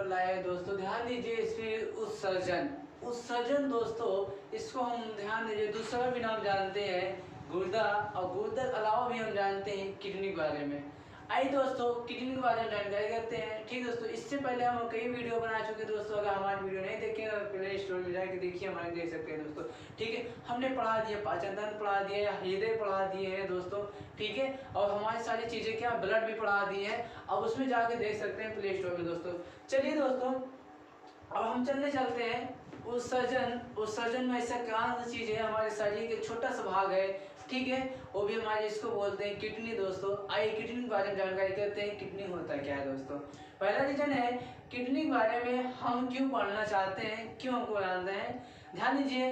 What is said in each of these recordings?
और लाए हैं दोस्तों। ध्यान दीजिए इसमें उत्सर्जन दोस्तों, इसको हम ध्यान दीजिए दूसरा भी नाम जानते हैं गुर्दा, और गुर्दा के अलावा भी हम जानते हैं किडनी के बारे में। आइए दोस्तों किडनी के बारे में जानकारी करते हैं। ठीक दोस्तों, इससे पहले हम कई वीडियो बना चुके हैं दोस्तों। अगर हमारी वीडियो नहीं देखे प्ले स्टोर में जाकर देखिए, हमारे देख सकते हैं दोस्तों। ठीक है, हमने पढ़ा दिया पाचन तंत्र पढ़ा दिया, हृदय पढ़ा दिए हैं दोस्तों। ठीक है, और हमारी सारी चीज़ें क्या ब्लड भी पढ़ा दी है, अब उसमें जाके देख सकते हैं प्ले स्टोर में दोस्तों। चलिए दोस्तों अब हम चलते हैं उत्सर्जन में ऐसा कौन सी चीज है, हमारे शरीर के छोटा सा भाग है। ठीक है, वो भी हमारे इसको बोलते हैं किडनी दोस्तों। आइए किडनी के बारे में जानकारी करते हैं, किडनी होता क्या है दोस्तों। पहला रीजन है किडनी के बारे में हम क्यों पढ़ना चाहते हैं, क्यों हमको जानते हैं। ध्यान दीजिए,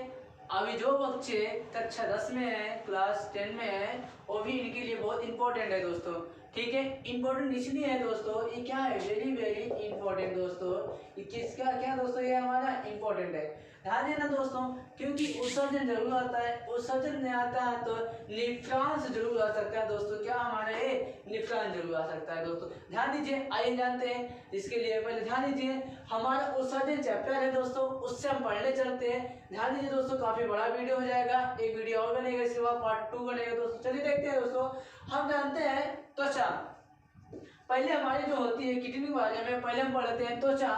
अभी जो बच्चे कक्षा 10 में है, क्लास 10 में है, वो भी इनके लिए बहुत इंपॉर्टेंट है दोस्तों। ठीक है, इंपॉर्टेंट इसलिए है दोस्तों, ये क्या है वेरी वेरी इंपॉर्टेंट दोस्तों। ये किसका क्या दोस्तों, ये हमारा इंपॉर्टेंट है। ध्यान देना दोस्तों, क्योंकि उत्सर्जन जरूर आता है, उत्सर्जन नहीं आता है तो निफ्रांस जरूर आ सकता है दोस्तों। क्या हमारा ये निफ्रांस जरूर आ सकता है दोस्तों। ध्यान दीजिए, आइए जानते हैं इसके लिए। पहले ध्यान दीजिए, हमारा उत्सर्जन चैप्टर है दोस्तों, उससे हम पढ़ने चलते हैं। ध्यान दीजिए दोस्तों, काफी बड़ा वीडियो हो जाएगा, एक वीडियो और बनेगा, इसके बाद पार्ट 2 बनेगा दोस्तों। चलिए देखते हैं दोस्तों। हम जानते हैं त्वचा, पहले हमारी जो होती है किडनी के बारे में पहले हम पढ़ते हैं त्वचा।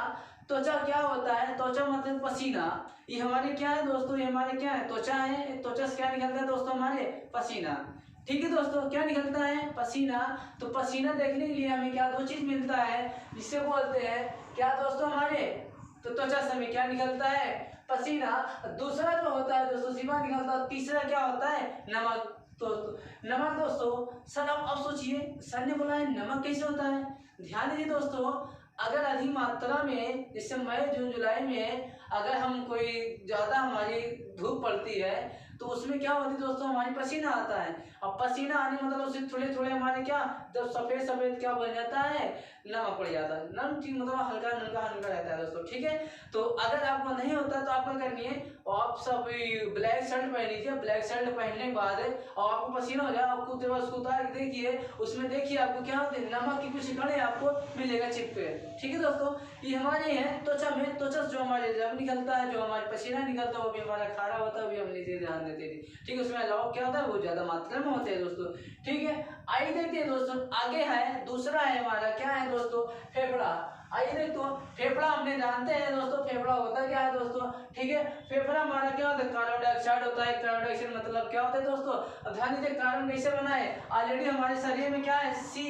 त्वचा क्या होता है, त्वचा मतलब पसीना। ये हमारे क्या है दोस्तों, ये हमारे क्या है त्वचा है। त्वचा से क्या निकलता है दोस्तों, हमारे पसीना। ठीक है दोस्तों, क्या निकलता है पसीना। तो पसीना देखने के लिए हमें क्या दो चीज मिलता है, जिससे बोलते हैं क्या दोस्तों हमारे, तो त्वचा से हमें क्या निकलता है पसीना। दूसरा जो होता है दोस्तों सीमा निकलता है। तीसरा क्या होता है, नमक दोस्तों। नमक दोस्तों, सर अब सोचिए, सर ने बोला है नमक कैसे होता है। ध्यान दीजिए दोस्तों, अगर अधिक मात्रा में जैसे मई जून जुलाई में अगर हम कोई ज़्यादा हमारी धूप पड़ती है तो उसमें क्या होती है दोस्तों, हमारी पसीना आता है। अब पसीना आने मतलब उससे थोड़े थोड़े हमारे क्या जब सफ़ेद सफ़ेद क्या बन जाता है, नमक पड़ जाता है। नम ठीक मतलब हल्का हल्का हल्का रहता है दोस्तों। ठीक है, तो अगर आपको नहीं होता तो आपको करनी है, आप सब ब्लैक शर्ट पहन लीजिए। ब्लैक शर्ट पहनने के बाद और आपको पसीना हो जाए, आपको उसको उतार के देखिए, उसमें देखिए आपको क्या होता है, नमक की कुछ कणे आपको मिलेगा चिप पे। ठीक है दोस्तों, ये हमारे हैं त्वचा में। त्वचा जो हमारे जब निकलता है, जो हमारे पसीना निकलता है, वो भी हमारा खारा होता है, वो भी हम नीचे ध्यान देते हैं। ठीक है, उसमें अलाव क्या होता है, वो ज्यादा मात्रा में होते हैं दोस्तों। ठीक है, आइए देखते हैं दोस्तों आगे है दूसरा है हमारा क्या है दोस्तों, फेफड़ा। आइए देखो, फेफड़ा हमने जानते हैं दोस्तों, फेफड़ा होता है क्या है दोस्तों। ठीक है, फेफड़ा हमारा क्या होता है, कार्बन डाइऑक्साइड होता है। कार्बन डाइऑक्साइड मतलब क्या होता है दोस्तों, अब ध्यान दीजिए कार्बन कैसे बना है, ऑलरेडी हमारे शरीर में क्या है C+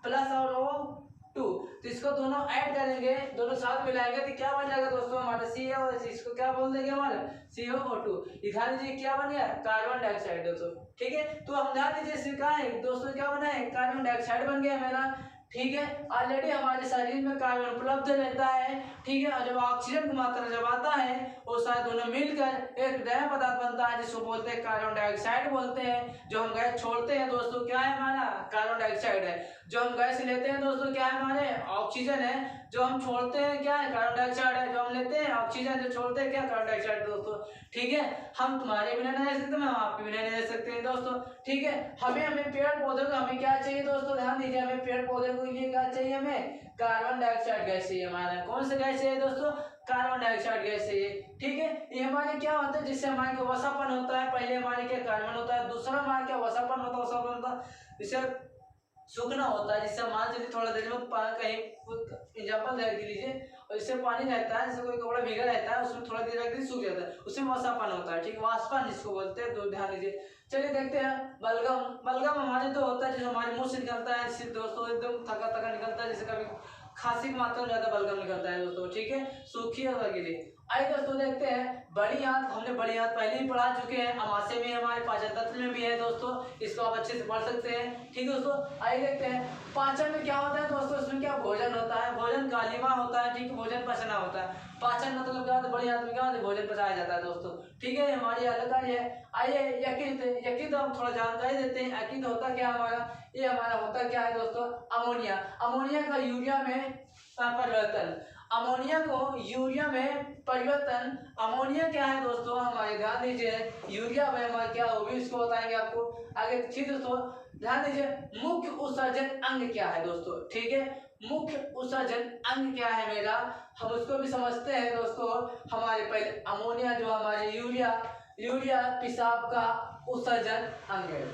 और O2, तो इसको दोनों ऐड करेंगे, दोनों साथ मिलाएंगे तो क्या बन जाएगा दोस्तों, हमारा C है और इसको क्या बोल देंगे हमारा CO2। ध्यान दीजिए क्या बन गया, कार्बन डाइऑक्साइड दोस्तों। ठीक है, तो हम ध्यान दीजिए इससे क्या है दोस्तों, क्या बना है, कार्बन डाइऑक्साइड बन गया मेरा। ठीक है, ऑलरेडी हमारे शरीर में कार्बन उपलब्ध रहता है। ठीक है, और जब ऑक्सीजन की मात्रा जब आता है वो सारे दोनों मिलकर एक नया पदार्थ बनता है, जिसको बोलते हैं कार्बन डाइऑक्साइड बोलते हैं। जो हम गैस छोड़ते हैं दोस्तों क्या है हमारा, कार्बन डाइऑक्साइड है। जो हम गैस लेते हैं दोस्तों क्या है हमारे, ऑक्सीजन है। जो हम छोड़ते हैं क्या है, कार्बन डाइऑक्साइड है। जो हम लेते हैं ऑक्सीजन, जो छोड़ते हैं क्या, कार्बन डाइऑक्साइड दोस्तों। ठीक है, हम तुम्हारे बिना नहीं रह सकते, हम आपके बिना नहीं रह सकते हैं दोस्तों। ठीक है, हमें पेड़ पौधों को हमें क्या चाहिए दोस्तों, ध्यान दीजिए, हमें पेड़ पौधे को लिए क्या चाहिए, हमें कार्बन डाइऑक्साइड गैस चाहिए। हमारा कौन सा गैस है दोस्तों, कार्बन डाइऑक्साइड गैस चाहिए। ठीक है, ये हमारे क्या होता है, जिससे हमारे क्या वसापन होता है। पहले हमारे क्या कार्बन होता है, दूसरा हमारे क्या वसापन होता है। वसापन होता है जिससे सूखना होता है, जिससे मान लीजिए थोड़ा देर में कहीं एग्जाम्पल दे लीजिए, और इससे पानी रहता है, जैसे कोई कपड़ा भीगा रहता है उसमें थोड़ा देर रख दी सूख जाता है, उसमें वसापन होता है। ठीक है, वाष्पन जिसको बोलते हैं, तो ध्यान दीजिए। चलिए देखते हैं बलगम। बलगम हमारे तो होता है जो हमारे मुंह से निकलता है दोस्तों, एकदम थका थका निकलता है, जैसे कभी खांसी की मात्रा में ज्यादा बलगम निकलता है दोस्तों। ठीक है, सूखी और गीली। आइए दोस्तों देखते हैं बड़ी आंत। हमने बड़ी आंत पहले ही पढ़ा चुके हैं, अमाशय में हमारे पाचन तंत्र में भी है दोस्तों, इसको आप अच्छे से पढ़ सकते हैं। ठीक है दोस्तों, आइए देखते हैं पाचन में क्या होता है दोस्तों, इसमें क्या भोजन होता है, भोजन कालिमा होता है। ठीक है, भोजन पचना होता है। पाचन मतलब क्या होता है, बड़ी आंत में क्या होता है, भोजन पचाया जाता है दोस्तों। ठीक है, हमारी अलग कार्य है। आइए यकृत। यकृत हम थोड़ा जानकारी देते हैं, यकृत होता क्या हमारा, ये हमारा होता क्या है दोस्तों, अमोनिया। अमोनिया का यूरिया में परिवर्तन। अमोनिया को यूरिया में परिवर्तन। अमोनिया क्या है दोस्तों, हमारे ध्यान दीजिए, यूरिया में हमारा क्या वो भी इसको बताएंगे आपको आगे। ठीक दोस्तों, ध्यान दीजिए, मुख्य उत्सर्जन अंग क्या है दोस्तों। ठीक है, मुख्य उत्सर्जन अंग क्या है मेरा, हम उसको भी समझते हैं दोस्तों। हमारे पहले अमोनिया जो हमारे यूरिया पेशाब का उत्सर्जन अंग है।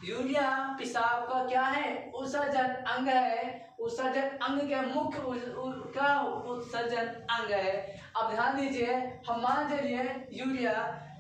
यूरिया पेशाब का क्या है, उत्सर्जन अंग है। उत्सर्जन अंग के मुख्य क्या उत्सर्जन अंग है। अब ध्यान दीजिए, हम मान चलिए यूरिया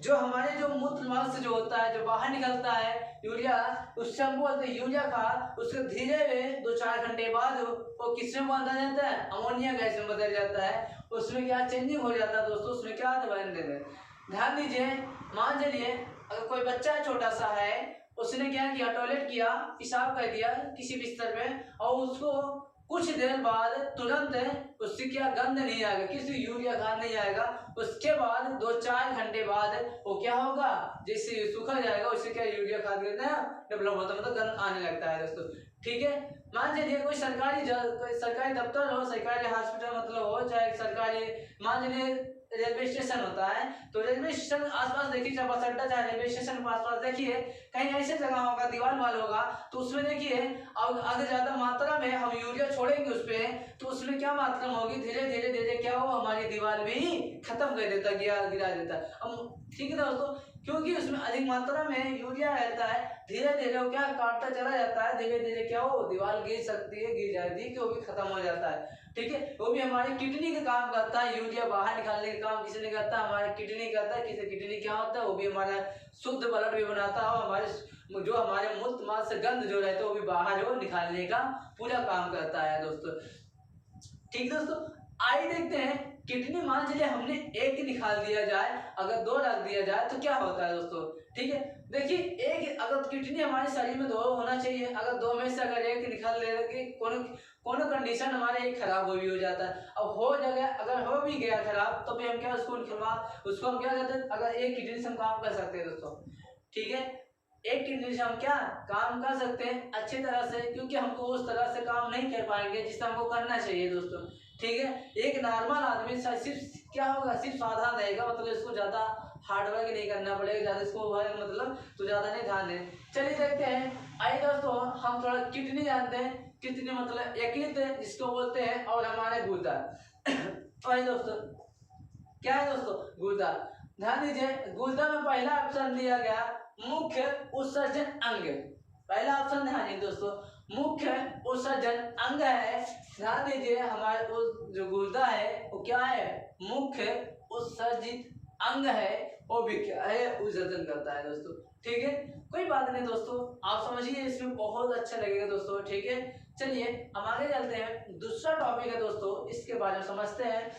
जो हमारे जो मूत्र से जो होता है, जो बाहर निकलता है यूरिया, उससे हम बोलते हैं यूरिया का, उसके धीरे में 2-4 घंटे बाद वो किसमें बदल जाता है, अमोनिया गैस में बदल जाता है। उसमें क्या चेंजिंग हो जाता है दोस्तों, उसमें क्या बन देते हैं। ध्यान दीजिए, मान चलिए अगर कोई बच्चा छोटा सा है, उसने क्या किया, टॉयलेट किया, पेशाब कर दिया किसी बिस्तर में, और उसको कुछ देर बाद तुरंत उससे क्या गंध नहीं आएगा, किसी यूरिया गंध नहीं आएगा। उसके बाद 2-4 घंटे बाद वो क्या होगा, जैसे सूखा जाएगा उससे क्या यूरिया खाद डेवलप होता है, मतलब गंध आने लगता है दोस्तों। ठीक है, मान चलिए कोई सरकारी दफ्तर हो, सरकारी हॉस्पिटल मतलब हो, चाहे सरकारी, मान चलिए रेलवे स्टेशन होता है, तो रेलवे स्टेशन आसपास देखिए, चाहे बस अड्डा चाहे रेलवे स्टेशन के आसपास देखिए, कहीं ऐसे जगह होगा, दीवार वाल होगा, तो उसमें देखिए अगर ज्यादा मात्रा में हम यूरिया छोड़ेंगे उस पे, तो उसमें क्या मात्रा में होगी, धीरे धीरे धीरे क्या हो, हमारी दीवार भी खत्म कर देता, गिरा देता। अब ठीक है दोस्तों, क्योंकि उसमें अधिक मात्रा में यूरिया रहता है, धीरे धीरे वो क्या काटता चला जाता है, धीरे धीरे क्या हो, दीवार गिर सकती है, गिर जाती है कि वो भी खत्म हो जाता है। ठीक है, वो भी हमारी किडनी का काम करता है, यूरिया बाहर निकालने का काम किसी ने करता है, हमारा किडनी करता है। किसी किडनी क्या होता है, वो भी हमारा शुद्ध ब्लड भी बनाता है, और हमारे मूत्र माल से गंध जो रहता है वो भी बाहर हो निकालने का पूरा काम करता है दोस्तों। ठीक दोस्तों, आइए देखते हैं, किडनी मान चलिए हमने एक निकाल दिया जाए, अगर 2 रख दिया जाए तो क्या होता है दोस्तों। ठीक है, देखिए एक अगर किडनी हमारे शरीर में 2 होना चाहिए, अगर 2 में से अगर एक निकाल ले कि कोनो कंडीशन हमारे एक खराब हो जाता है। अब हो जगह अगर हो भी गया खराब, तो फिर हम क्या उसको हम क्या कहते हैं, अगर एक किडनी से हम काम कर सकते हैं दोस्तों। ठीक है, एक किडनी से हम क्या काम कर सकते हैं अच्छी तरह से, क्योंकि हमको उस तरह से काम नहीं कर पाएंगे जिससे हमको करना चाहिए दोस्तों। ठीक है, एक नॉर्मल आदमी सिर्फ क्या होगा, सिर्फ सावधान रहेगा, मतलब इसको ज्यादा हार्डवर्क नहीं करना पड़ेगा, ज्यादा इसको मतलब तो ज्यादा नहीं ध्यान दें। चलिए देखते हैं, आइए दोस्तों हम थोड़ा किडनी जानते हैं। किडनी मतलब यकृत जिसको बोलते हैं, और हमारे गुर्दा। आइए दोस्तों, क्या है दोस्तों, गुर्दा। ध्यान दीजिए, गुर्दा में पहला ऑप्शन दिया गया मुख्य उत्सर्जन अंग। पहला ऑप्शन ध्यान दीजिए दोस्तों, मुख्य उत्सर्जन अंग है। ध्यान दीजिए, हमारे जो गुर्दा है वो क्या है, मुख्य उत्सर्जित अंग है, वो भी क्या है, उत्सर्जन करता है दोस्तों। ठीक है, कोई बात नहीं दोस्तों, आप समझिए, इसमें बहुत अच्छा लगेगा दोस्तों। ठीक है, चलिए हम आगे चलते हैं, दूसरा टॉपिक है दोस्तों, इसके बारे में समझते हैं,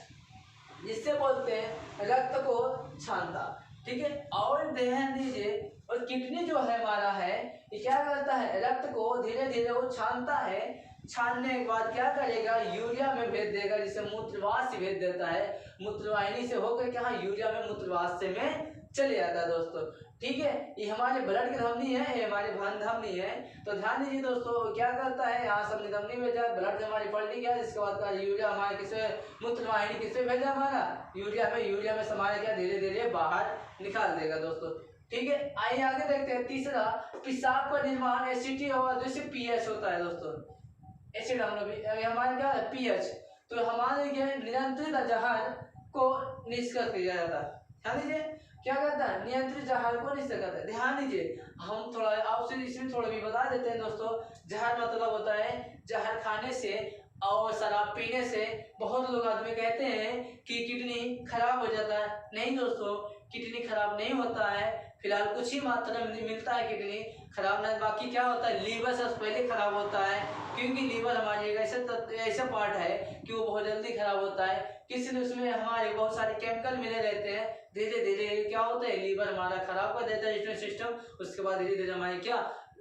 जिससे बोलते हैं रक्त को छानता। ठीक है, और ध्यान दीजिए, और किडनी जो है हमारा है, ये क्या करता है, रक्त को धीरे धीरे वो छानता है। छानने के बाद क्या करेगा, यूरिया में भेज देगा, जिसे मूत्रवास भेज देता है, मूत्रवाहिनी से होकर क्या यूरिया में मूत्रवास में चले जाता है दोस्तों। ठीक है, ये हमारे ब्लड की धमनी है, ये हमारे भान धमनी है। तो ध्यान दीजिए दोस्तों, क्या करता है, यहाँ सब धमनी में जाए, ब्लड हमारी पलटी गया, जिसके बाद का यूरिया हमारे किसे मूत्रवाहिनी किससे भेजा, हमारा यूरिया में समाया क्या, धीरे धीरे बाहर निकाल देगा दोस्तों। ठीक है, आइए आगे देखते हैं, तीसरा, पेशाब का निर्माण एसिड और जैसे पीएच होता है दोस्तों। एसिड हम लोग हमारे क्या है, पीएच। तो हमारे नियंत्रित जहर को निष्क्रिय किया जाता है। ध्यान दीजिए, क्या करता है, नियंत्रित जहर को निष्क्रिय करता है। ध्यान दीजिए, हम थोड़ा आपसे इसमें थोड़ा भी बता देते हैं दोस्तों। जहर मतलब होता है, जहर खाने से और शराब पीने से बहुत लोग आदमी कहते हैं कि किडनी खराब हो जाता है। नहीं दोस्तों, किडनी खराब नहीं होता है, फिलहाल कुछ ही मात्रा में मिलता है किडनी खराब नहीं। बाकी क्या होता है, लीवर सबसे पहले खराब होता है, क्योंकि लीवर हमारी एक ऐसा पार्ट है कि वो बहुत जल्दी खराब होता है। किसी ने उसमें हमारे बहुत सारे केमिकल मिले रहते हैं, धीरे धीरे क्या होता है, लीवर हमारा खराब कर देता है सिस्टम। उसके बाद धीरे धीरे हमारे क्या,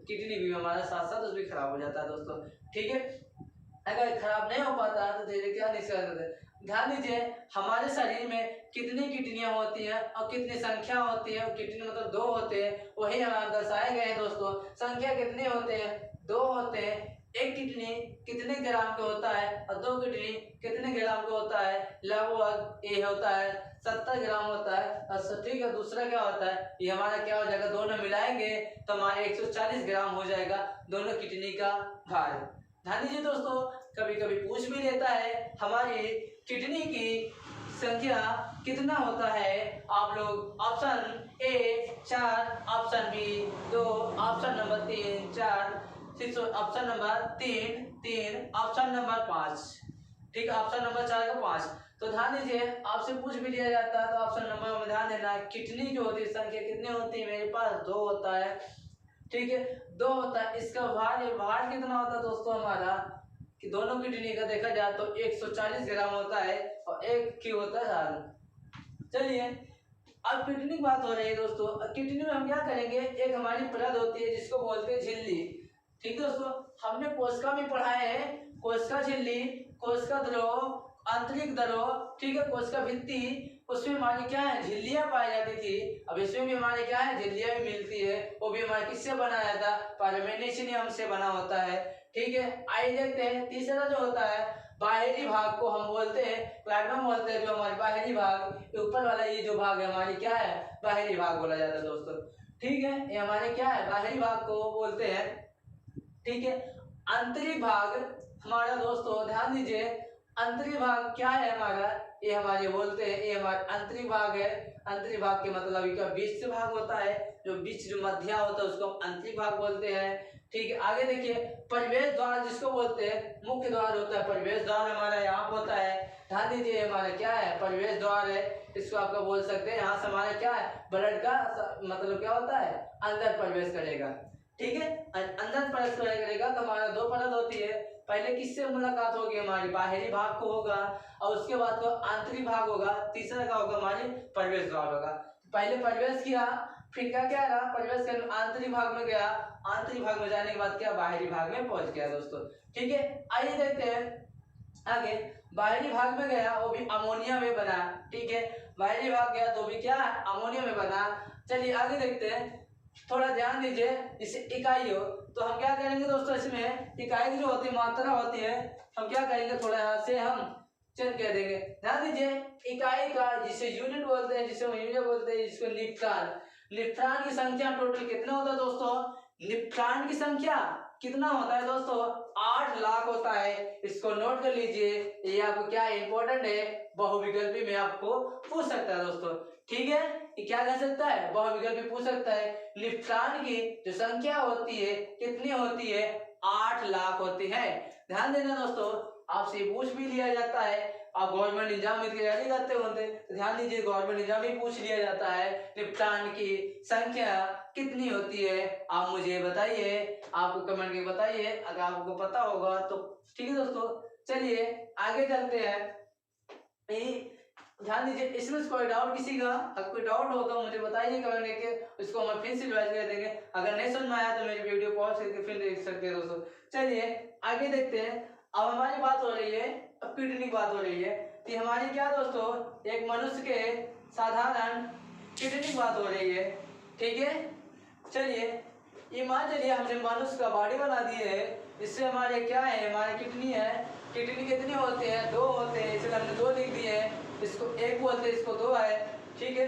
किडनी भी हमारा साथ साथ उसमें खराब हो जाता है दोस्तों। ठीक है, अगर खराब नहीं हो पाता है तो धीरे क्या निष्क्रिय करते हैं। ध्यान दीजिए, हमारे शरीर में कितनी किडनियां होती हैं और कितनी संख्या होती है, किडनी मतलब 2 होते हैं, वही हमारे दर्शाए गए हैं दोस्तों। संख्या कितने होते हैं, 2 होते हैं। एक किडनी कितने ग्राम का होता है और 2 किडनी कितने ग्राम का होता है? लगभग ये होता है 70 ग्राम होता है। और ठीक है, दूसरा क्या होता है, ये हमारा क्या हो जाएगा, दोनों मिलाएंगे तो हमारा 140 ग्राम हो जाएगा दोनों किडनी का भार। ध्यान दीजिए दोस्तों, कभी कभी पूछ भी लेता है हमारी किडनी की संख्या कितना होता है। आप लोग option A 4, option B 2, option number 3 4, option number 3 option number 5। ठीक है, ऑप्शन नंबर 4 का 5। तो ध्यान दीजिए, आपसे पूछ भी लिया जाता है तो ऑप्शन नंबर में ध्यान देना। किडनी जो होती है संख्या कितनी होती है, मेरे पास 2 होता है। ठीक है, 2 होता है। इसका भार कितना होता है दोस्तों हमारा, कि दोनों किडनी का देखा जाए तो 140 ग्राम होता है और एक की होता है 4। चलिए, अब किडनी की बात हो रही है दोस्तों। किडनी में हम क्या करेंगे, एक हमारी परत होती है जिसको बोलते हैं झिल्ली। ठीक है दोस्तों, हमने कोशिका में पढ़ा है, कोशिका झिल्ली, कोशिका द्रव, आंतरिक द्रव, ठीक है, कोशिका भित्ति, उसमें हमारी क्या है, झिल्लियां पाई जाती थी। अब इसमें भी हमारे क्या है, झिल्लियां भी मिलती है। वो भी हमारे किससे बनाया था, पायरोमेग्नीशियम से बना होता है। ठीक है, आइए देखते हैं तीसरा जो होता है बाहरी भाग को हम बोलते हैं प्लाज्मा बोलते हैं। जो हमारे बाहरी भाग, ऊपर वाला ये जो भाग है हमारी क्या है, बाहरी भाग बोला जाता है दोस्तों। ठीक है, ये हमारे क्या है, बाहरी भाग को बोलते हैं। ठीक है, आंतरिक भाग हमारा दोस्तों ध्यान दीजिए, आंतरिक भाग क्या है हमारा, ये हमारे बोलते हैं, ये हमारा आंतरिक भाग है। आंतरिक भाग के मतलब इसका बीच से भाग होता है, जो बीच जो मध्य होता है उसको आंतरिक भाग बोलते हैं। ठीक है, आगे देखिए, प्रवेश द्वार जिसको बोलते हैं, मुख्य द्वार होता है, प्रवेश द्वार हमारा यहाँ होता है। ध्यान दीजिए, हमारा क्या है, प्रवेश द्वार है, इसको आपका बोल सकते हैं। यहाँ से हमारा क्या है, ब्लड का मतलब क्या होता है, अंदर प्रवेश करेगा। ठीक है, अंदर प्रवेश करेगा तो हमारा 2 परत होती है। पहले किससे मुलाकात होगी, हमारी बाहरी भाग को होगा, और उसके बाद तो आंतरिक भाग होगा। तीसरा का होगा हमारी प्रवेश द्वार होगा। पहले प्रवेश किया, फिर क्या क्या रहा, प्रवेश कर आंतरिक भाग में गया, आंतरिक भाग में जाने के बाद क्या, बाहरी भाग में पहुंच गया दोस्तों। ठीक है, आइए देखते हैं आगे। बाहरी भाग में गया, वो भी अमोनिया में बना। ठीक है, बाहरी भाग गया तो भी क्या, अमोनिया में बना। चलिए आगे देखते हैं, थोड़ा ध्यान दीजिए। इसे इकाई हो तो हम क्या करेंगे दोस्तों, इसमें इकाई जो होती है, मात्रा होती है, हम क्या करेंगे, थोड़ा यहाँ से हम चेंज कर देंगे। ध्यान दीजिए, इकाई का जिसे यूनिट बोलते हैं, जिसे हम यूनिट बोलते हैं, जिसको निफ्रान। निफ्रान की संख्या टोटल कितना होता है दोस्तों, निफ्रान की संख्या कितना होता है दोस्तों, 8 लाख होता है। इसको नोट कर लीजिए, ये आपको क्या इंपॉर्टेंट है, बहुविकल्पी में आपको पूछ सकता है दोस्तों। ठीक है, ये क्या कह सकता है, बहुविकल्पी पूछ सकता है। निफ्रान की जो संख्या होती है कितनी होती है, 8 लाख होती है। ध्यान देना दोस्तों, आपसे पूछ भी लिया जाता है। आप गवर्नमेंट एग्जाम की तैयारी करते होंगे तो ध्यान दीजिए, गवर्नमेंट एग्जाम में पूछ लिया जाता है निफ्रान की संख्या कितनी होती है। आप मुझे बताइए, आपको कमेंट करके बताइए, अगर आपको पता होगा तो। ठीक है दोस्तों, चलिए आगे चलते हैं। ध्यान दीजिए, इसमें कोई डाउट किसी का, अगर कोई डाउट हो तो मुझे बताइए कमेंट करके, उसको हम फिर से रिवाइज कर देंगे। अगर नहीं समझ में आया तो मेरी वीडियो पॉज करके फिर देख सकते हैं दोस्तों। चलिए आगे देखते हैं। अब हमारी बात हो रही है, अब किडनी की बात हो रही है, कि हमारी क्या दोस्तों, एक मनुष्य के साधारण किडनी की बात हो रही है। ठीक है, चलिए ये मान चलिए हमने मनुष्य का बॉडी बना दी है, इससे हमारे क्या है, हमारे किडनी है। किडनी कितने होते हैं, 2 होते हैं, इसलिए हमने 2 लिख दिए हैं। इसको 1 बोलते हैं, इसको 2 है। ठीक है,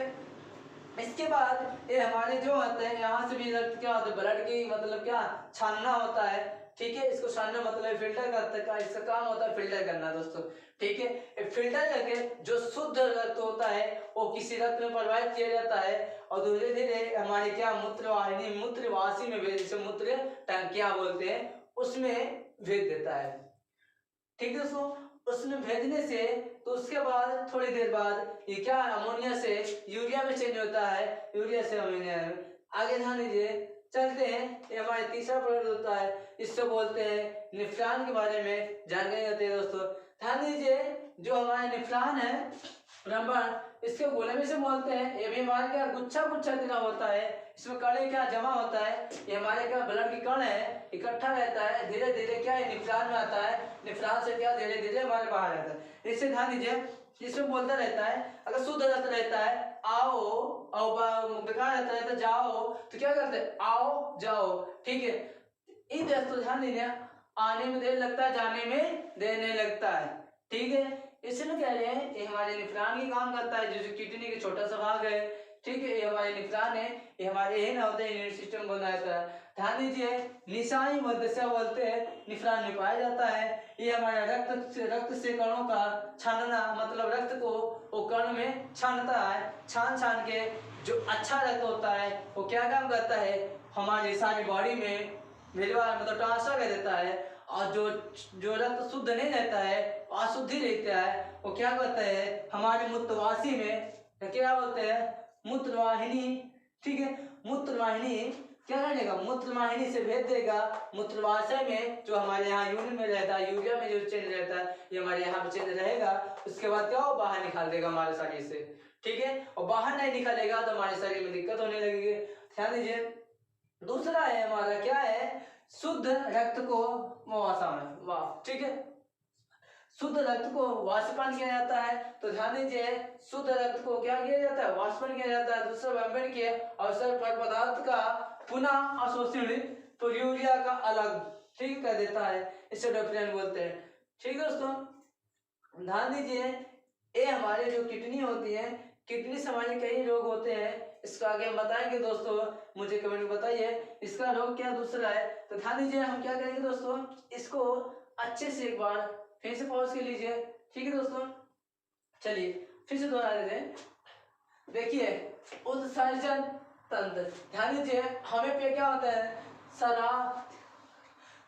इसके बाद ये हमारे जो होते हैं, यहाँ से भी रक्त क्या होता है, ब्लड की मतलब क्या, छानना होता है। ठीक है, इसको छानना मतलब फिल्टर करता है, इसका काम होता है फिल्टर करना दोस्तों। ठीक है, फिल्टर करके जो शुद्ध रक्त होता है वो किसी रक्त में प्रवाहित किया जाता है, और धीरे धीरे हमारे क्या, मूत्रवाहिनी, मूत्रवासी में भेज, जिसे मूत्र टंकियां बोलते हैं, उसमें भेज देता है। ठीक है दोस्तों, उसमें भेजने से तो उसके बाद थोड़ी देर बाद ये क्या, अमोनिया से यूरिया में चेंज होता है, यूरिया से अमोनिया में। आगे ध्यान दीजिए, चलते हैं। ये हमारे तीसरा प्रोडक्ट होता है, इससे बोलते हैं निफ्रान के बारे में जानकारी होती है दोस्तों। ध्यान दीजिए, जो हमारे निफ्रान है ब्राह्मण, इसके गोले में से बोलते हैं, ये भी हमारे क्या, गुच्छा गुच्छा तरह होता है, इसमें कण क्या जमा होता है, ये हमारे क्या ब्लड की कण है, इकट्ठा रहता है, धीरे धीरे क्या है, निफ्रान में आता है, निफ्रान से क्या धीरे धीरे हमारे बाहर आता है। इससे ध्यान दीजिए, इसमें बोलता रहता है, अगर शुद्ध रक्त रहता है आओ, और बेकार रहता है तो जाओ, तो क्या करते हैं, आओ जाओ। ठीक है, इन दोस्तों ध्यान दीजिए, आने में देर लगता है, जाने में देर नहीं लगता है। ठीक है, इसलिए कह रहे हैं ये हमारे निफरान की काम करता है, जो किडनी का छोटा सा भाग है। ठीक है, ये हमारे निफरान है, ये हमारे यही ना होते हैं, इम्यून सिस्टम बनाता है। ध्यान दीजिए, निशाई मध्यस्थता बोलते हैं, निफरान में पाया जाता है। ये हमारे रक्त से कणों का छानना, मतलब रक्त को वो कण में छानता है, छान छान के जो अच्छा रक्त होता है वो क्या काम करता है, हमारी सारी बॉडी में भिजवा, मतलब ट्रांसफर कर देता है। और जो रक्त शुद्ध नहीं रहता है, अशुद्धि रहता है, वो क्या करता है, हमारे मूत्रवासी में क्या बोलते हैं, मूत्रवाहिनी। ठीक है, मूत्रवाहिनी क्या करेगा, मूत्रवाहिनी से भेज देगा मूत्रवाशय में, जो हमारे यहाँ यूरिन में रहता है, यूरिया में जो चेंज रहता है, ये हमारे यहाँ पे चेंज रहेगा। उसके बाद क्या हो, बाहर निकाल देगा हमारे शरीर से। ठीक है, और बाहर नहीं निकालेगा तो हमारे शरीर में दिक्कत होने लगेगी। ध्यान दीजिए, दूसरा है हमारा क्या है, शुद्ध रक्त को वाह, ठीक है, शुद्ध रक्त को वाष्पन किया जाता है। तो ध्यान दीजिए, शुद्ध रक्त को क्या किया जाता है, वाष्पन किया जाता है। दूसरे वंबन के अवसर पर पदार्थ का पुनः अवशोषण यूरिया का अलग ठीक कर देता है, इसे डोपिन बोलते हैं। ठीक है दोस्तों, ध्यान दीजिए, ये हमारे जो किडनी होती है, किडनी से हमारे कई रोग होते हैं, इसको आगे हम बताएंगे दोस्तों, मुझे कमेंट में बताइए इसका रोग क्या दूसरा है। तो ध्यान दीजिए, हम क्या करेंगे दोस्तों, इसको अच्छे से एक बार फिर से पॉज कर लीजिए। ठीक है दोस्तों, चलिए फिर से दोहरा देते हैं। देखिए, उत्सर्जन तंत्र, ध्यान दीजिए, हमें पे क्या होता है,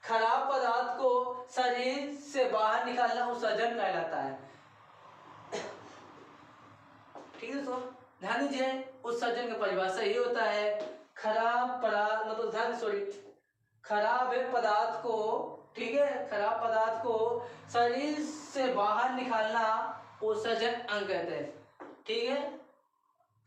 खराब पदार्थ को शरीर से बाहर निकालना उत्सर्जन कहलाता है। ठीक है दोस्तों, ध्यान दीजिए, उत्सर्जन का परिभाषा ये होता है, खराब पदार्थ, मतलब खराब पदार्थ को, ठीक है, खराब पदार्थ को शरीर से बाहर निकालना उत्सर्जन अंग कहते हैं। ठीक है,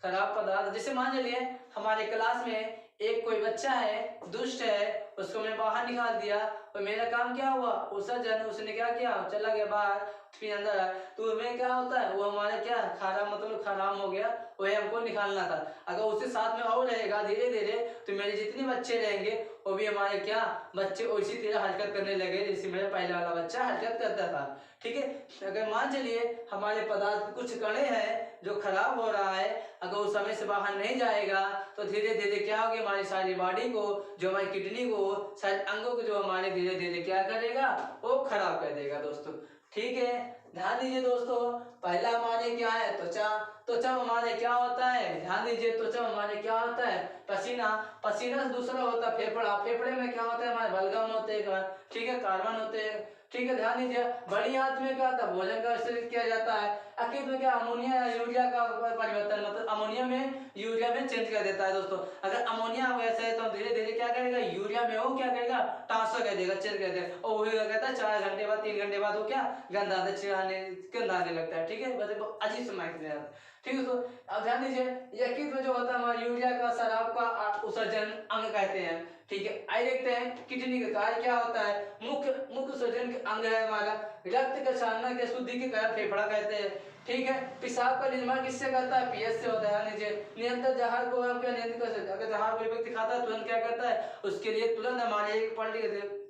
खराब पदार्थ, जैसे मान लीजिए हमारे क्लास में एक कोई बच्चा है, दुष्ट है, उसको मैं बाहर निकाल दिया, और मेरा काम क्या हुआ, उत्सर्जन, उसने क्या किया, चला गया बाहर, फिर अंदर आया, तो उसमें क्या होता है, वो हमारा क्या खराब, मतलब खराब हो गया, वो हमको निकालना था। अगर उसके साथ में और रहेगा धीरे धीरे, तो मेरे जितने बच्चे रहेंगे वो भी हमारे क्या बच्चे उसी तरह हरकत करने लगे जैसे मेरा पहला वाला बच्चा हरकत करता था। ठीक है, अगर मान चलिए हमारे पदार्थ कुछ कणे हैं जो खराब हो रहा है, अगर उस समय से बाहर नहीं जाएगा तो धीरे धीरे क्या होगी, हमारी सारी बॉडी को, जो हमारी किडनी को, सारे अंगों को जो हमारे धीरे धीरे क्या करेगा, वो खराब कर देगा दोस्तों। ठीक है, ध्यान दीजिए दोस्तों, पहला हमारे क्या है, त्वचा। त्वचा हमारे क्या होता है, ध्यान दीजिए, त्वचा हमारे क्या होता है, पसीना। पसीना से दूसरा होता है फेफड़ा। फेफड़े में क्या होता है, हमारे बलगम होते हैं, ठीक है, कार्बन होते हैं। ठीक है, ध्यान दीजिए, बड़ी आंत में क्या होता है, भोजन का विसर्जन किया जाता है। अकीत में क्या, अमोनिया या यूरिया का परिवर्तन, मतलब अमोनिया में यूरिया में चेंज कर देता है दोस्तों। अगर अमोनिया वैसे है तो धीरे धीरे क्या करेगा, यूरिया में वो क्या करेगा, ट्रांसफर कर देगा, चेंज कर देगा, और वही कहता है 4 घंटे बाद 3 घंटे बाद वो क्या गंदा आने लगता है। ठीक है, बस अजीब सा माइक है। ठीक है, तो अब ध्यान दीजिए, यकृत में जो होता है हमारा यूरिया का शराब का उत्सर्जन अंग कहते हैं। ठीक है, आइए देखते हैं किडनी का कार्य क्या होता है। मुख्य उत्सर्जन के अंग है हमारा रक्त का छानना के शुद्धि के कारण फेफड़ा कहते हैं। ठीक है, पेशाब का निर्माण किससे करता है, पीएच से होता है। नीचे नियंत्रण जहर को हम क्या नियंत्रित कर सकते हैं, अगर जहर कोई व्यक्ति खाता है तुरंत क्या करता है, उसके लिए तुरंत हमारे एक पलटी कहते हैं।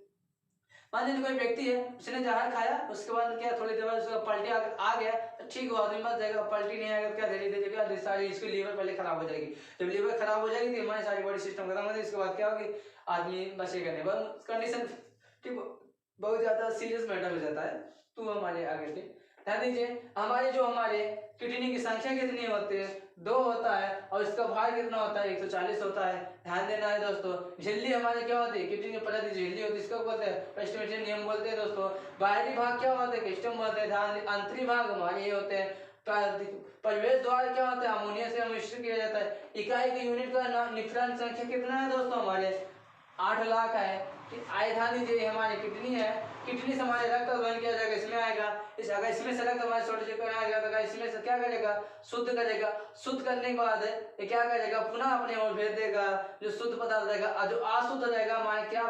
मान लीजिए कोई व्यक्ति है, उसने जहर खाया, उसके बाद क्या थोड़ी देर बाद उसका पलटी आ गया तो ठीक हो, आदमी मर जाएगा। पलटी नहीं आएगा क्या धीरे धीरे क्या सारी इसकी लीवर पहले खराब हो जाएगी। जब लीवर खराब हो जाएगी तो हमारी सारी बॉडी सिस्टम खत्म हो जाएगी। इसके बाद क्या होगी, आदमी बचेगा नहीं, बस कंडीशन ठीक बहुत ज्यादा सीरियस मैटर हो जाता है। तो हमारे आगे के ध्यान दीजिए, हमारे किडनी की संख्या कितनी होती है, 2 होता है, और इसका भार कितना होता है, 140 होता है। ध्यान देना है दोस्तों। झिल्ली हमारे क्या होती है, किडनी के पहले झिल्ली होती है, इसको बोलते हैं पेस्टमेटियन नियम बोलते हैं दोस्तों। बाहरी भाग क्या होता है, किस्टम बोलते हैं। ध्यान, आंतरिक भाग हमारे ये होते हैं। परिवेश द्वार क्या होता है, अमोनिया से मिश्रित किया जाता है। इकाई के यूनिट का निफ्रॉन संख्या कितना है दोस्तों, हमारे 8 लाख है। आए ध्यान दीजिए, हमारी किडनी है, किडनी से हमारे रक्त दोहन किया जाएगा, इसमें आएगा। अगर इसमें से रक्त हमारे छोटे छोटे आएगा तो इसमें से क्या करेगा, शुद्ध करेगा। शुद्ध करने के बाद ये क्या करेगा, पुनः अपने ओर भेज देगा जो शुद्ध पदार्थ रहेगा, और जो अशुद्ध रहेगा हमारे क्या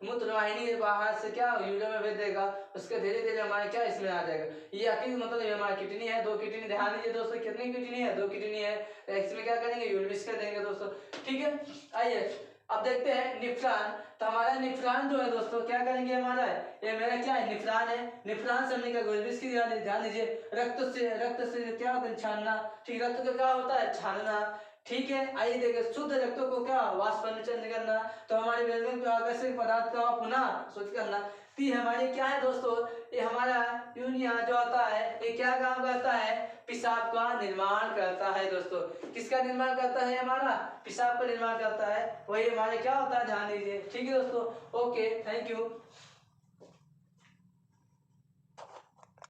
मूत्रवाहिनी बाहर से क्या यूरिया में भेज देगा। उसके धीरे धीरे हमारे क्या इसमें आ जाएगा। ये अकील मतलब ये हमारी किडनी है, 2 किडनी। ध्यान दीजिए दोस्तों, कितनी किडनी है, 2 किडनी है। इसमें क्या करेंगे, यूरिया मिक्स कर देंगे दोस्तों। ठीक है, आइए अब देखते हैं निफ्रान। तो हमारा निफ्रान जो है दोस्तों क्या करेंगे, हमारा ये मेरा क्या है, निफ्रान है। निफ्रान से हमने क्या करेंगे, इसकी ध्यान दीजिए, रक्त से क्या होता है, छानना। ठीक, रक्त का क्या होता है, छानना। ठीक है, आइए देखें, शुद्ध रक्तों को क्या वाष्पनिचन करना। तो हमारे विभिन्न आकर्षक पदार्थ का पुनः शुद्ध करना। तो ये हमारी क्या है दोस्तों, ये हमारा यूरिया जो आता है ये क्या काम करता है, पेशाब का निर्माण करता है दोस्तों। किसका निर्माण करता है, हमारा पेशाब का निर्माण करता है। वही हमारे क्या होता है, ध्यान दीजिए। ठीक है दोस्तों, ओके, थैंक यू।